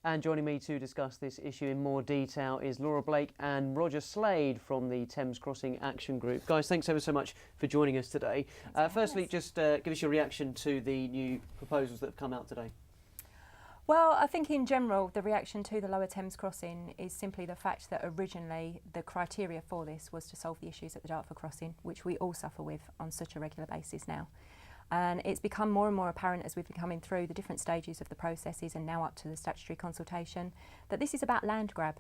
And joining me to discuss this issue in more detail is Laura Blake and Roger Slade from the Thames Crossing Action Group. Guys, thanks ever so much for joining us today. Firstly, just give us your reaction to the new proposals that have come out today. Well, I think in general, the reaction to the Lower Thames Crossing is simply the fact that originally the criteria for this was to solve the issues at the Dartford Crossing, which we all suffer with on such a regular basis now. And it's become more and more apparent as we've been coming through the different stages of the processes and now up to the statutory consultation that this is about land grab.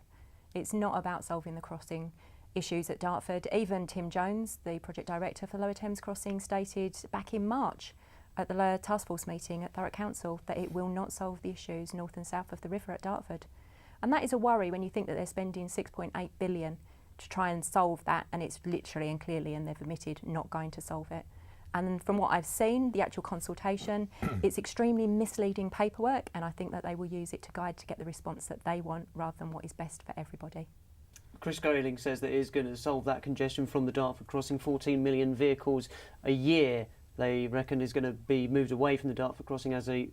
It's not about solving the crossing issues at Dartford. Even Tim Jones, the project director for Lower Thames Crossing, stated back in March at the task force meeting at Thurrock Council that it will not solve the issues north and south of the river at Dartford. And that is a worry when you think that they're spending 6.8 billion to try and solve that, and it's literally and clearly, and they've admitted, not going to solve it. And from what I've seen, the actual consultation, it's extremely misleading paperwork, and I think that they will use it to guide to get the response that they want rather than what is best for everybody. Chris Grayling says that it is going to solve that congestion from the Dartford Crossing. 14 million vehicles a year, they reckon, is going to be moved away from the Dartford Crossing as a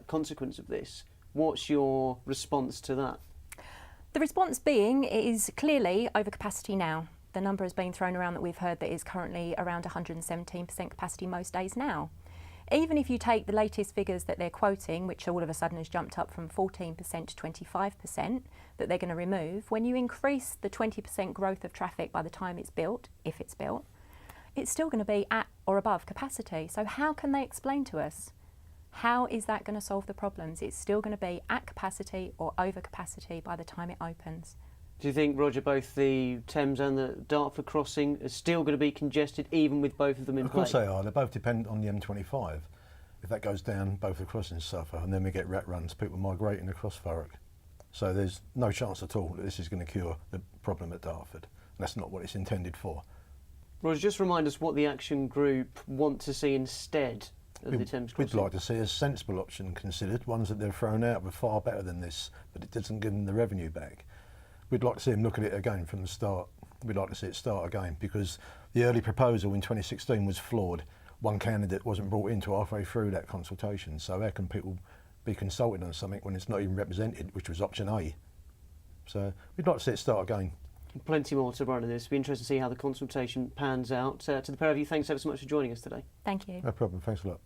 consequence of this. What's your response to that? The response being it is clearly overcapacity now. The number has been thrown around that we've heard that is currently around 117% capacity most days now. Even if you take the latest figures that they're quoting, which all of a sudden has jumped up from 14% to 25% that they're going to remove, when you increase the 20% growth of traffic by the time it's built, if it's built, it's still going to be at or above capacity. So how can they explain to us? How is that going to solve the problems? It's still going to be at capacity or over capacity by the time it opens. Do you think, Roger, both the Thames and the Dartford Crossing are still going to be congested even with both of them in play? Of course they are. They both depend on the M25. If that goes down, both the crossings suffer, and then we get rat runs, people migrating across Thurrock. So there's no chance at all that this is going to cure the problem at Dartford. That's not what it's intended for. Roger, just remind us what the Action Group want to see instead of the Thames Crossing. We'd like to see a sensible option considered. Ones that they've thrown out were far better than this, but it doesn't give them the revenue back. We'd like to see them look at it again from the start. We'd like to see it start again because the early proposal in 2016 was flawed. One candidate wasn't brought in till halfway through that consultation. So how can people be consulted on something when it's not even represented, which was option A? So we'd like to see it start again. Plenty more to run in this. It'll be interesting to see how the consultation pans out. To the pair of you, thanks ever so much for joining us today. Thank you. No problem. Thanks a lot.